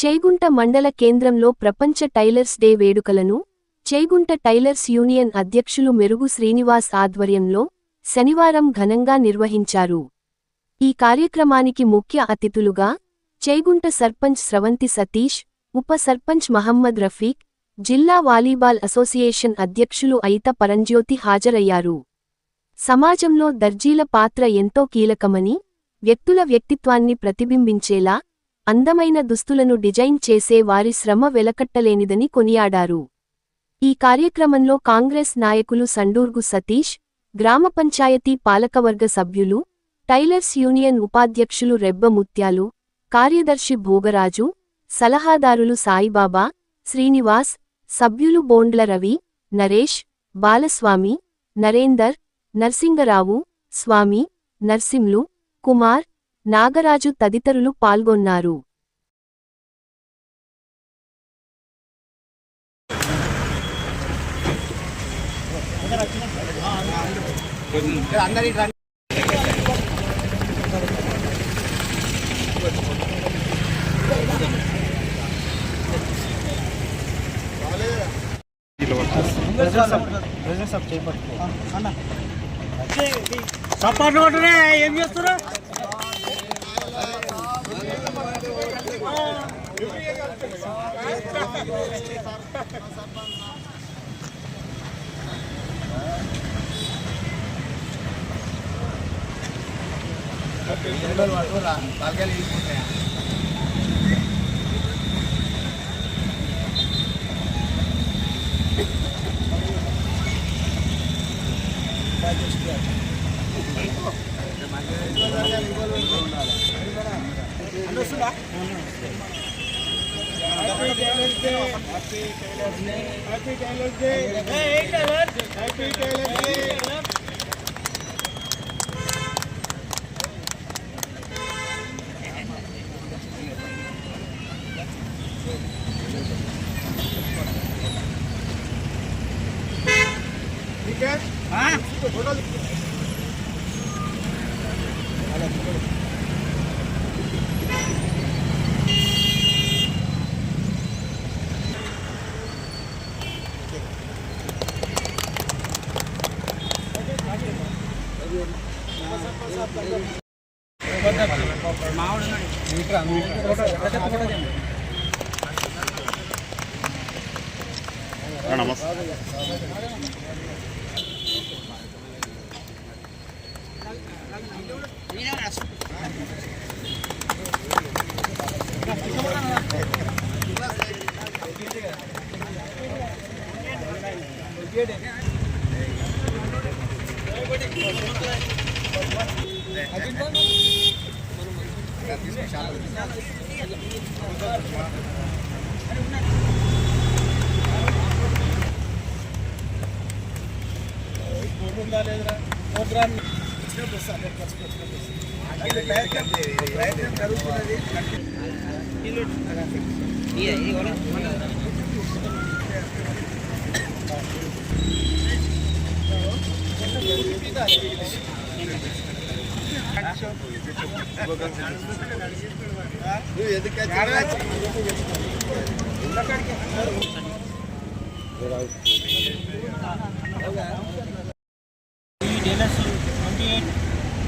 చేగుంట మండల కేంద్రంలో ప్రపంచ టైలర్స్ డే వేడుకలను చేగుంట టైలర్స్ యూనియన్ అధ్యక్షులు మెరుగు శ్రీనివాస్ ఆధ్వర్యంలో శనివారం ఘనంగా నిర్వహించారు. ఈ కార్యక్రమానికి ముఖ్య అతిథులుగా చేగుంట సర్పంచ్ స్రవంతి సతీష్, ఉప సర్పంచ్ మహమ్మద్ రఫీక్, జిల్లా వాలీబాల్ అసోసియేషన్ అధ్యక్షులు అయిత పరంజ్యోతి హాజరయ్యారు. సమాజంలో దర్జీల పాత్ర ఎంతో కీలకమని, వ్యక్తుల వ్యక్తిత్వాన్ని ప్రతిబింబించేలా అందమైన దుస్తులను డిజైన్ చేసే వారి శ్రమ వెలకట్టలేనిదని కొనియాడారు. ఈ కార్యక్రమంలో కాంగ్రెస్ నాయకులు సండూర్గు సతీష్, గ్రామ పంచాయతీ పాలకవర్గ సభ్యులు, టైలర్స్ యూనియన్ ఉపాధ్యక్షులు రెబ్బ ముత్యాలు, కార్యదర్శి భోగరాజు, సలహాదారులు సాయిబాబా, శ్రీనివాస్, సభ్యులు బోండ్ల రవి, నరేష్, బాలస్వామి, నరేందర్, నర్సింగరావు, స్వామి, నర్సింలు, కుమార్, నాగరాజు తదితరులు పాల్గొన్నారు. ఏం చేస్తున్నా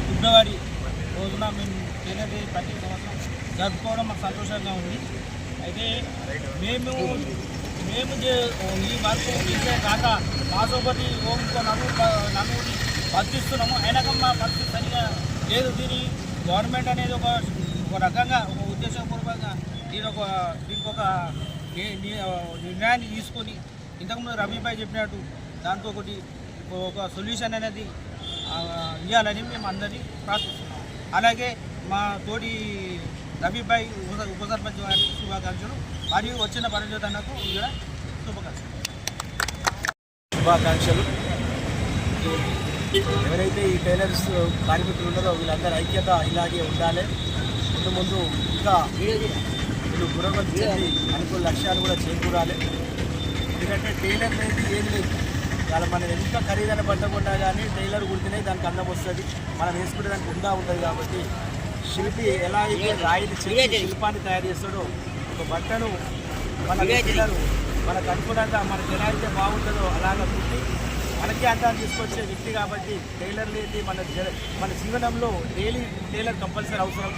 ఫిబ్రవరి రోజున మేము టైలర్ డే ప్రతి సంవత్సరం జరుపుకోవడం మాకు సంతోషంగా ఉంది. అయితే మేము ఈ వర్క్ చేసే కాక మాసోపతి ఇంకో నలుగురి బతిస్తున్నాము. అయినా మా పరిస్థితి సరిగా లేదు. గవర్నమెంట్ అనేది ఒక రకంగా ఒక ఉద్దేశపూర్వకంగా దీనికి ఒక నిర్ణయాన్ని తీసుకొని ఇంతకుముందు రవిభాయ్ చెప్పినట్టు దాంతో ఒక సొల్యూషన్ అనేది ఇవ్వాలని మేము అందరినీ ప్రార్థిస్తున్నాం. అలాగే మా తోటి రవిభాయ్ ఉప సర్పంచ్ గారికి శుభాకాంక్షలు మరియు వచ్చిన పరంజ్యోతి అన్నకు ఇక్కడ శుభాకాంక్షలు. ఎవరైతే ఈ టైలర్స్ కార్మికులు ఉన్నారో వీళ్ళందరూ ఐక్యత ఇలాగే ఉండాలి. ముందు ఇంకా వీళ్ళు పురోగతి చెంది అనుకున్న లక్ష్యాలు కూడా చేకూరాలి. ఎందుకంటే టైలర్ అనేది ఏం లేదు, చాలా మనం ఎంత ఖరీదైన బట్ట కొన్నా కానీ టైలర్ కుడితేనే దానికి అందం వస్తుంది, మనం వేసుకుంటే దానికి ఉందా ఉంటుంది. కాబట్టి శిల్పి ఎలా అయితే రాయిని శిల్పాన్ని తయారు చేస్తాడో ఒక బట్టను మన పిల్లలు మనకు అనుకున్నాక మనకి ఎలా అయితే బాగుంటుందో అలాగా కుట్టి మనకే అందాన్ని తీసుకొచ్చే వ్యక్తి కాబట్టి టైలర్ లేని మన జీవనంలో డైలీ టైలర్ కంపల్సరీ అవసరం.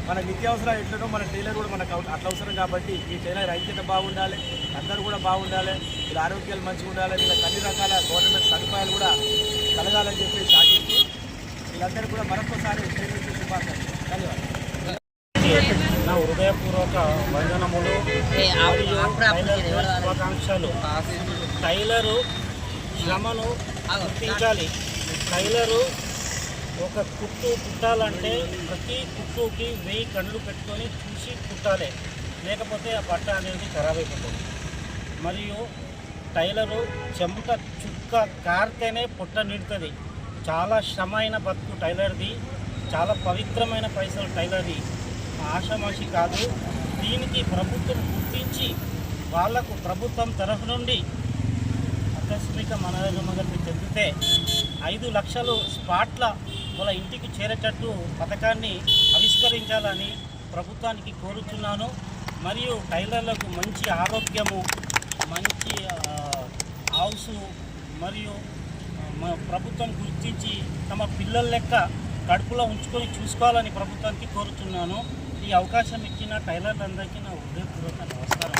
మన నిత్యావసరాలు ఎట్లనో మన టైలర్ కూడా మనకు అట్లా అవసరం కాబట్టి ఈ టైలర్ ఐక్యత బాగుండాలి, అందరూ కూడా బాగుండాలి, వీళ్ళ ఆరోగ్యాలు మంచిగా ఉండాలి, వీళ్ళకి అన్ని రకాల గవర్నమెంట్ సదుపాయాలు కూడా కలగాలని చెప్పి ఆశిస్తూ వీళ్ళందరూ కూడా మరొకసారి టైలర్కి శుభాకాంక్షలు. ధన్యవాదాలు. నా హృదయపూర్వక వందనములు మరియు టైలర్ శుభాకాంక్షలు. టైలరు శ్రమను గుర్తించాలి. టైలరు ఒక కుట్టు కుట్టాలంటే ప్రతి కుట్టుకి 1000 కళ్ళు పెట్టుకొని చూసి కుట్టాలి, లేకపోతే ఆ బట్ట అనేది ఖరాబ్ అయిపోతుంది. మరియు టైలరు చెమట చుక్క కారితేనే పొట్ట నిడుతుంది. చాలా శ్రమ అయిన బతుకు టైలర్ది, చాలా పవిత్రమైన పైసలు టైలర్ది, ఆషామాషి కాదు. దీనికి ప్రభుత్వం గుర్తించి వాళ్లకు ప్రభుత్వం తరఫు నుండి ఆకస్మిక మనోరమకి చెందితే 5 లక్షలు స్పాట్ల వాళ్ళ ఇంటికి చేరేటట్టు పథకాన్ని ఆవిష్కరించాలని ప్రభుత్వానికి కోరుచున్నాను. మరియు టైలర్లకు మంచి ఆరోగ్యము, మంచి హౌస్ మరియు ప్రభుత్వం గుర్తించి తమ పిల్లల లెక్క కడుపులో ఉంచుకొని చూసుకోవాలని ప్రభుత్వానికి కోరుచున్నాను. ఈ అవకాశం ఇచ్చిన టైలర్లందరికీ నా హృదయపూర్వక నమస్కారం.